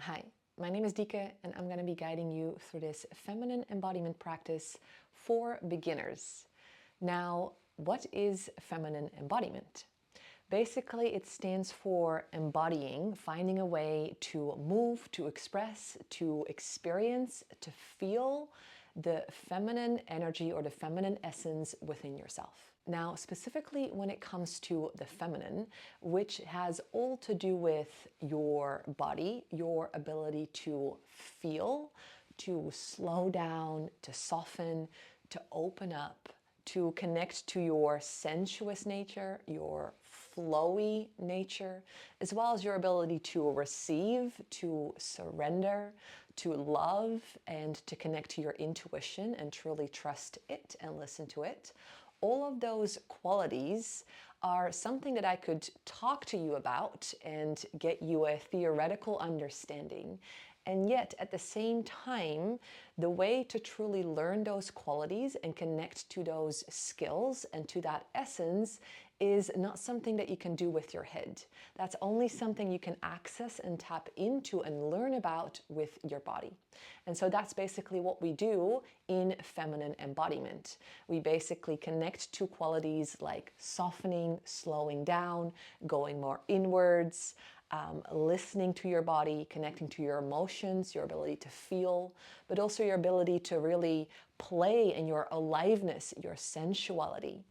Hi, my name is Dike and I'm going to be guiding you through this feminine embodiment practice for beginners. Now, what is feminine embodiment? Basically, it stands for embodying, finding a way to move, to express, to experience, to feel the feminine energy or the feminine essence within yourself. Now, specifically when it comes to the feminine, which has all to do with your body, your ability to feel, to slow down, to soften, to open up, to connect to your sensuous nature, your flowy nature, as well as your ability to receive, to surrender, to love, and to connect to your intuition and truly trust it and listen to it. All of those qualities are something that I could talk to you about and get you a theoretical understanding. And yet, at the same time, the way to truly learn those qualities and connect to those skills and to that essence is not something that you can do with your head. That's only something you can access and tap into and learn about with your body. And so that's basically what we do in feminine embodiment. We basically connect to qualities like softening, slowing down, going more inwards, listening to your body, connecting to your emotions, your ability to feel, but also your ability to really play in your aliveness, your sensuality.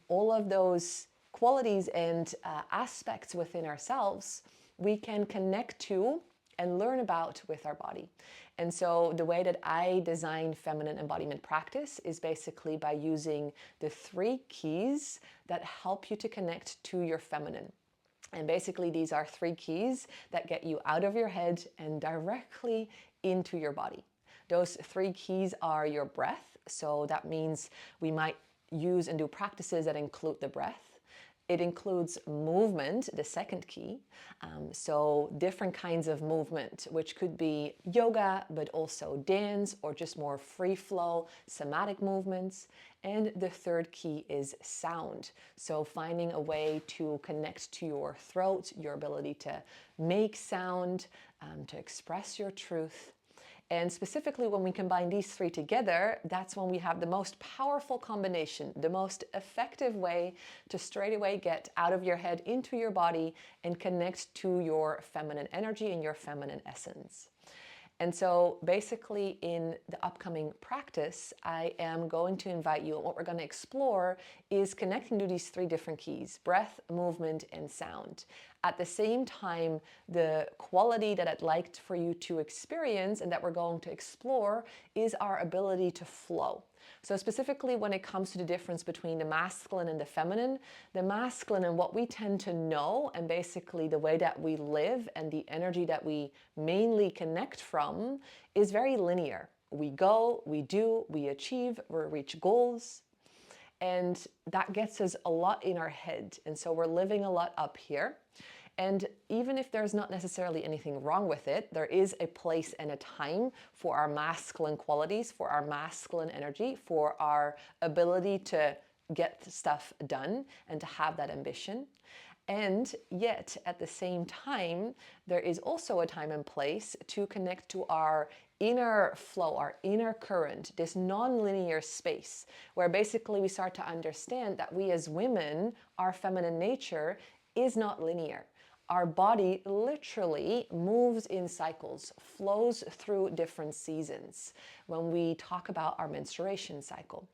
All of those qualities and aspects within ourselves, we can connect to and learn about with our body. And so the way that I design feminine embodiment practice is basically by using the 3 keys that help you to connect to your feminine. And basically these are 3 keys that get you out of your head and directly into your body. Those 3 keys are your breath. So that means we might use and do practices that include the breath. It includes movement, the 2nd key. So different kinds of movement, which could be yoga, but also dance or just more free flow, somatic movements. And the 3rd key is sound. So finding a way to connect to your throat, your ability to make sound, to express your truth. And specifically when we combine these 3 together, that's when we have the most powerful combination, the most effective way to straight away get out of your head into your body and connect to your feminine energy and your feminine essence. And so basically in the upcoming practice, I am going to invite you, and what we're going to explore is connecting to these 3 different keys: breath, movement, and sound. At the same time, the quality that I'd like for you to experience and that we're going to explore is our ability to flow. So specifically when it comes to the difference between the masculine and the masculine and what we tend to know and basically the way that we live and the energy that we mainly connect from is very linear. We go, we do, we achieve, we reach goals. And that gets us a lot in our head. And so we're living a lot up here. And even if there's not necessarily anything wrong with it, there is a place and a time for our masculine qualities, for our masculine energy, for our ability to get stuff done and to have that ambition. And yet, at the same time, there is also a time and place to connect to our inner flow, our inner current, this non-linear space, where basically we start to understand that we as women, our feminine nature is not linear. Our body literally moves in cycles, flows through different seasons when we talk about our menstruation cycle.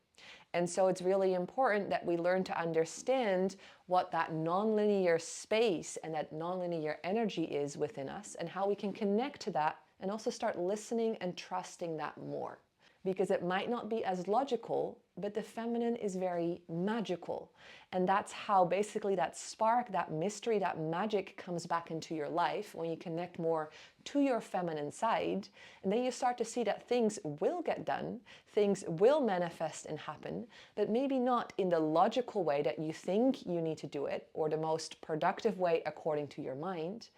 And so it's really important that we learn to understand what that nonlinear space and that nonlinear energy is within us and how we can connect to that and also start listening and trusting that more. Because it might not be as logical, but the feminine is very magical. And that's how basically that spark, that mystery, that magic comes back into your life when you connect more to your feminine side. And then you start to see that things will get done, things will manifest and happen, but maybe not in the logical way that you think you need to do it or the most productive way according to your mind.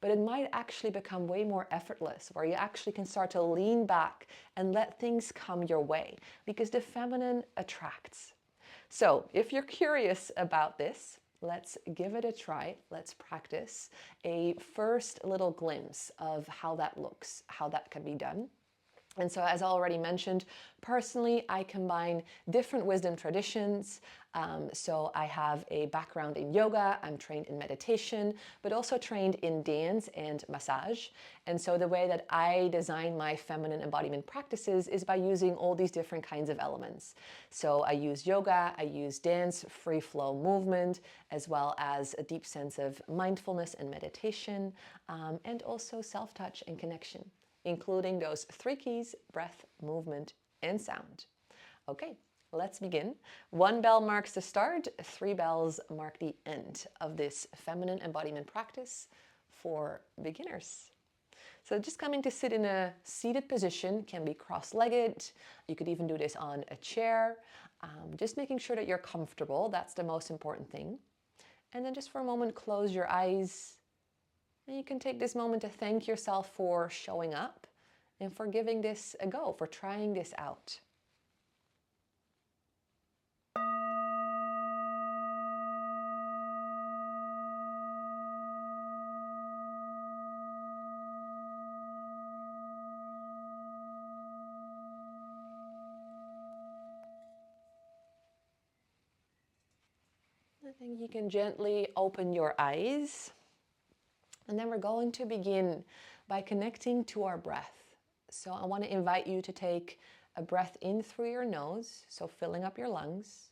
But it might actually become way more effortless, where you actually can start to lean back and let things come your way, because the feminine attracts. So if you're curious about this, let's give it a try. Let's practice a first little glimpse of how that looks, how that can be done. And so, as I already mentioned, personally, I combine different wisdom traditions. So I have a background in yoga, I'm trained in meditation, but also trained in dance and massage. And so the way that I design my feminine embodiment practices is by using all these different kinds of elements. So I use yoga, I use dance, free flow movement, as well as a deep sense of mindfulness and meditation, and also self-touch and connection, including those 3 keys: breath, movement, and sound. Okay, let's begin. 1 bell marks the start, 3 bells mark the end of this feminine embodiment practice for beginners. So just coming to sit in a seated position, can be cross-legged. You could even do this on a chair. Just making sure that you're comfortable, that's the most important thing. And then just for a moment, close your eyes. And you can take this moment to thank yourself for showing up and for giving this a go, for trying this out. I think you can gently open your eyes. And then we're going to begin by connecting to our breath. So I want to invite you to take a breath in through your nose, so filling up your lungs.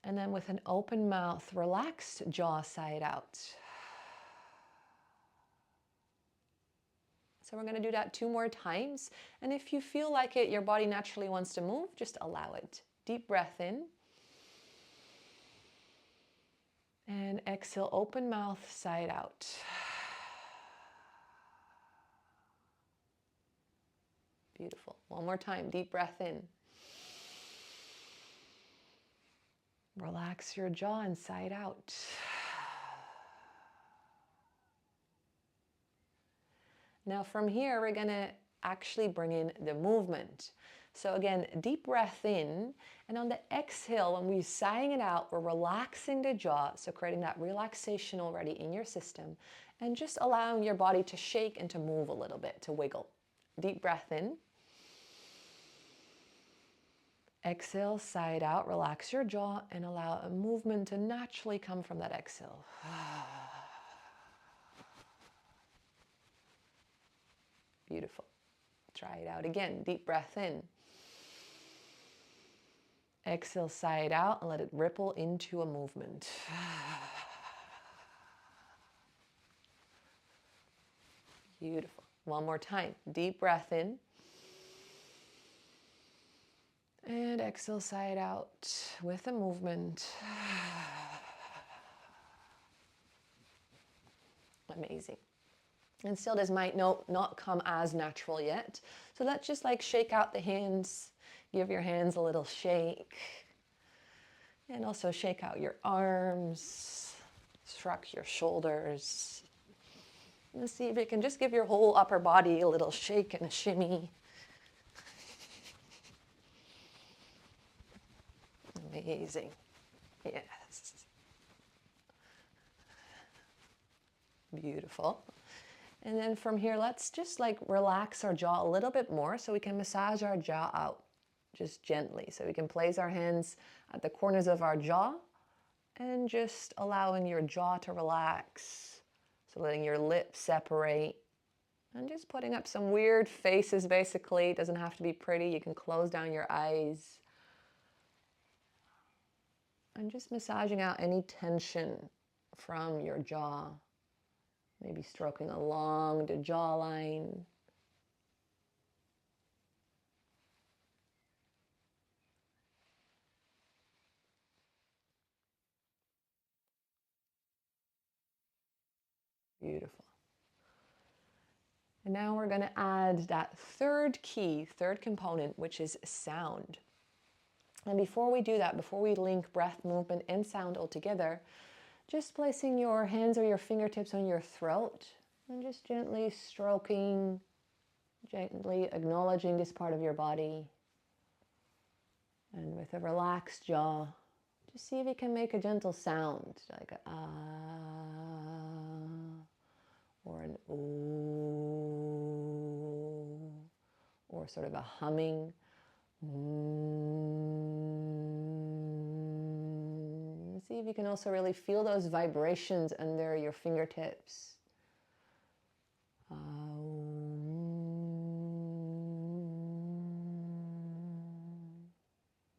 And then with an open mouth, relaxed jaw side out. So we're going to do that 2 more times. And if you feel like it, your body naturally wants to move, just allow it. Deep breath in. And exhale, open mouth, side out. Beautiful. 1 more time, deep breath in. Relax your jaw and side out. Now from here, we're going to actually bring in the movement. So again, deep breath in, and on the exhale, when we're sighing it out, we're relaxing the jaw, so creating that relaxation already in your system, and just allowing your body to shake and to move a little bit, to wiggle. Deep breath in. Exhale, side out, relax your jaw, and allow a movement to naturally come from that exhale. Beautiful. Try it out again. Deep breath in. Exhale, side out, and let it ripple into a movement. Beautiful. 1 more time. Deep breath in. And exhale, side out with a movement. Amazing. And still, this might not come as natural yet. So let's just like shake out the hands. Give your hands a little shake. And also shake out your arms. Shrug your shoulders. And see if you can just give your whole upper body a little shake and a shimmy. Amazing. Yes. Beautiful. And then from here, let's just like relax our jaw a little bit more so we can massage our jaw out just gently. So we can place our hands at the corners of our jaw and just allowing your jaw to relax. So letting your lips separate and just putting up some weird faces basically. It doesn't have to be pretty. You can close down your eyes. And just massaging out any tension from your jaw. Maybe stroking along the jawline. Beautiful. And now we're going to add that 3rd key, 3rd component, which is sound. And before we do that, before we link breath, movement, and sound all together, just placing your hands or your fingertips on your throat and just gently stroking, gently acknowledging this part of your body. And with a relaxed jaw, Just see if you can make a gentle sound, like a or an ooh, or sort of a humming. See if you can also really feel those vibrations under your fingertips.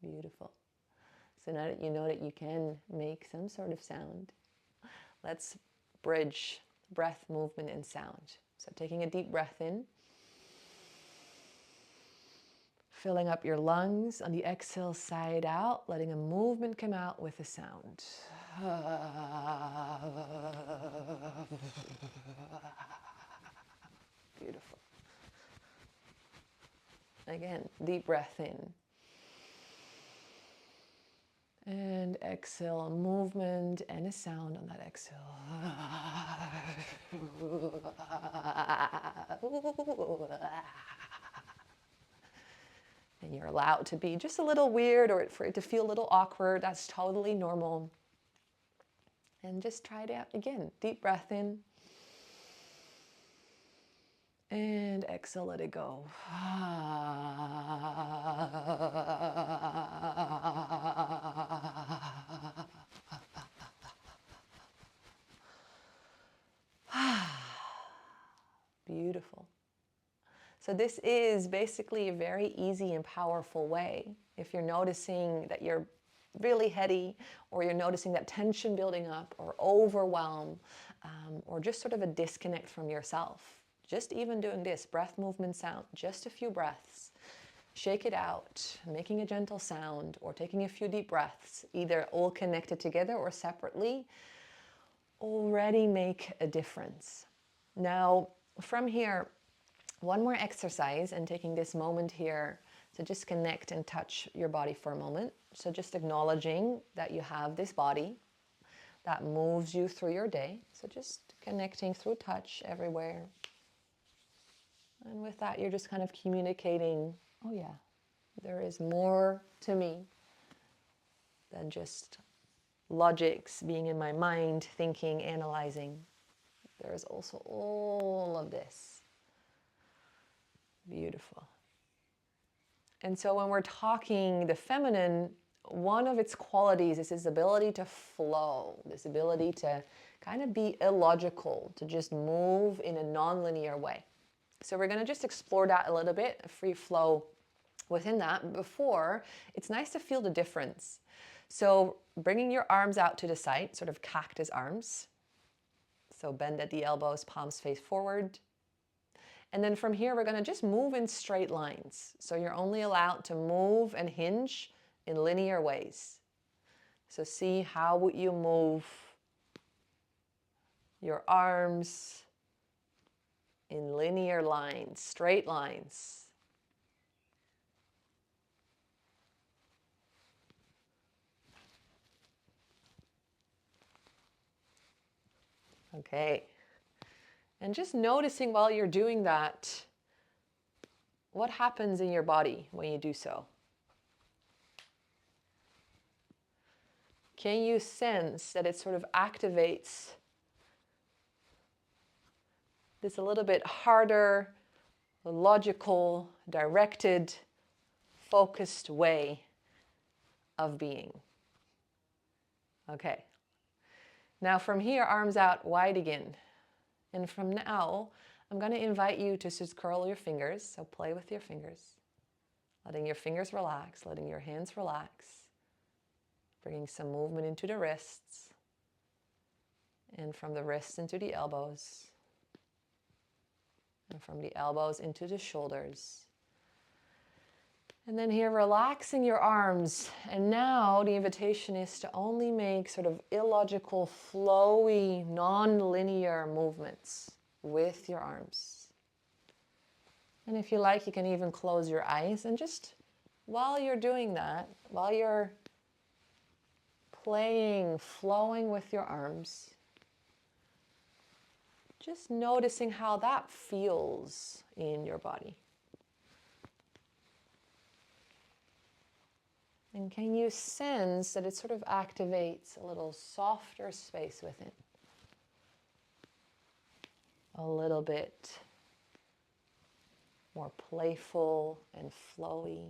Beautiful. So now that you know that you can make some sort of sound, let's bridge breath, movement, and sound. So taking a deep breath in, filling up your lungs. On the exhale, side out, letting a movement come out with a sound. Beautiful. Again, deep breath in. And exhale, a movement and a sound on that exhale. And you're allowed to be just a little weird or for it to feel a little awkward. That's totally normal. And just try it out again. Deep breath in. And exhale, let it go. Beautiful. So this is basically a very easy and powerful way. If you're noticing that you're really heady, or you're noticing that tension building up, or overwhelm, or just sort of a disconnect from yourself, just even doing this breath, movement, sound, just a few breaths, shake it out, making a gentle sound, or taking a few deep breaths, either all connected together or separately, already make a difference. Now, from here, one more exercise, and taking this moment here to just connect and touch your body for a moment. So just acknowledging that you have this body that moves you through your day. So just connecting through touch everywhere. And with that, you're just kind of communicating, oh yeah, there is more to me than just logics, being in my mind, thinking, analyzing. There is also all of this. Beautiful. And so when we're talking the feminine, one of its qualities is this ability to flow, this ability to kind of be illogical, to just move in a non-linear way. So we're going to just explore that a little bit, a free flow within that. Before, it's nice to feel the difference. So bringing your arms out to the side, sort of cactus arms. So bend at the elbows, palms face forward. And then from here, we're going to just move in straight lines. So you're only allowed to move and hinge in linear ways. So see, how would you move your arms in linear lines, straight lines? Okay. And just noticing while you're doing that, what happens in your body when you do so? Can you sense that it sort of activates this a little bit harder, logical, directed, focused way of being? Okay. Now from here, arms out wide again. And from now, I'm going to invite you to just curl your fingers. So play with your fingers, letting your fingers relax, letting your hands relax, bringing some movement into the wrists, and from the wrists into the elbows, and from the elbows into the shoulders. And then here, relaxing your arms. And now the invitation is to only make sort of illogical, flowy, non-linear movements with your arms. And if you like, you can even close your eyes. And just while you're doing that, while you're playing, flowing with your arms, just noticing how that feels in your body. And can you sense that it sort of activates a little softer space within? A little bit more playful and flowy.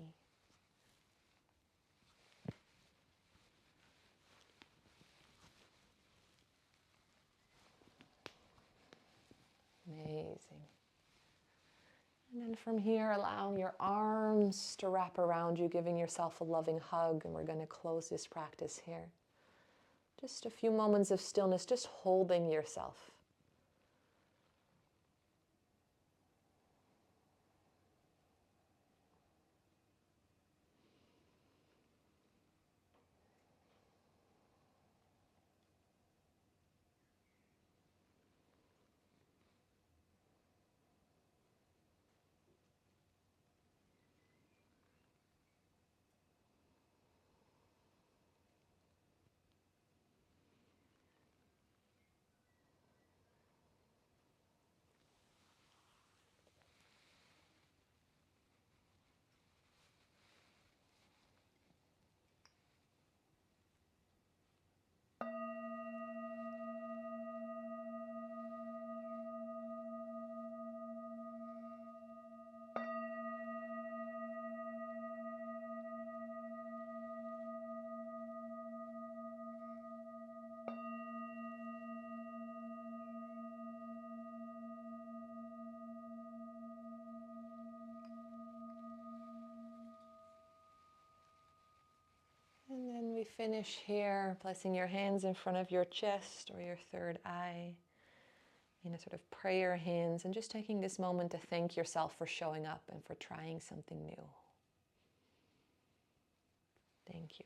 Amazing. And then from here, allowing your arms to wrap around you, giving yourself a loving hug. And we're going to close this practice here. Just a few moments of stillness, just holding yourself. And then we finish here, placing your hands in front of your chest or your third eye in a sort of prayer hands, and just taking this moment to thank yourself for showing up and for trying something new. Thank you.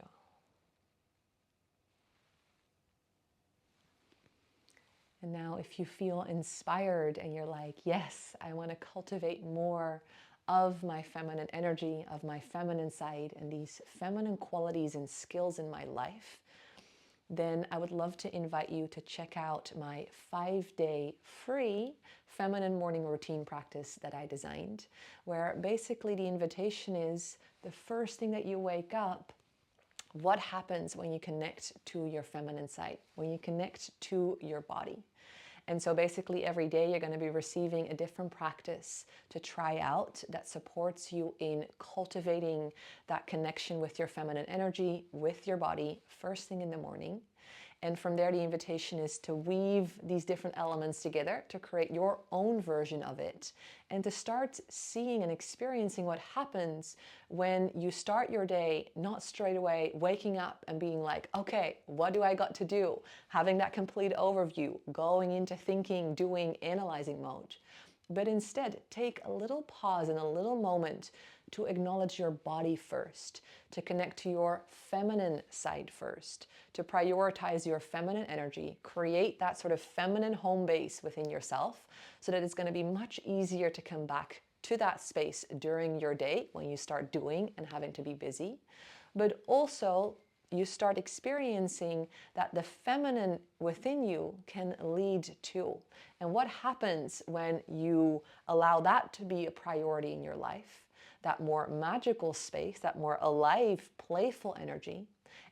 And now if you feel inspired and you're like, yes, I want to cultivate more of my feminine energy, of my feminine side, and these feminine qualities and skills in my life, then I would love to invite you to check out my 5-day free feminine morning routine practice that I designed, where basically the invitation is the first thing that you wake up, what happens when you connect to your feminine side, when you connect to your body. And so basically every day you're going to be receiving a different practice to try out that supports you in cultivating that connection with your feminine energy, with your body, first thing in the morning. And from there, the invitation is to weave these different elements together to create your own version of it and to start seeing and experiencing what happens when you start your day, not straight away waking up and being like, okay, what do I got to do? Having that complete overview, going into thinking, doing, analyzing mode. But instead, take a little pause and a little moment to acknowledge your body first, to connect to your feminine side first, to prioritize your feminine energy, create that sort of feminine home base within yourself so that it's going to be much easier to come back to that space during your day when you start doing and having to be busy. But also, you start experiencing that the feminine within you can lead to. And what happens when you allow that to be a priority in your life? That more magical space, that more alive, playful energy,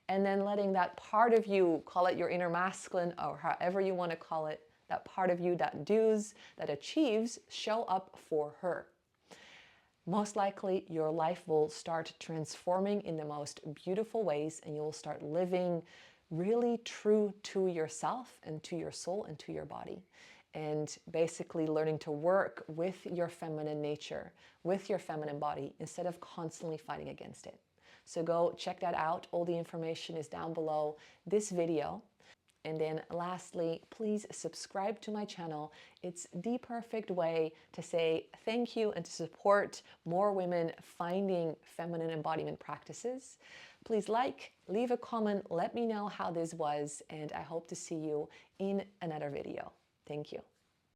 and then letting that part of you, call it your inner masculine or however you want to call it, that part of you that does, that achieves, show up for her. Most likely your life will start transforming in the most beautiful ways, and you'll start living really true to yourself and to your soul and to your body. And basically learning to work with your feminine nature, with your feminine body, instead of constantly fighting against it. So go check that out. All the information is down below this video. And then lastly, please subscribe to my channel. It's the perfect way to say thank you and to support more women finding feminine embodiment practices. Please like, leave a comment, let me know how this was, and I hope to see you in another video. Thank you.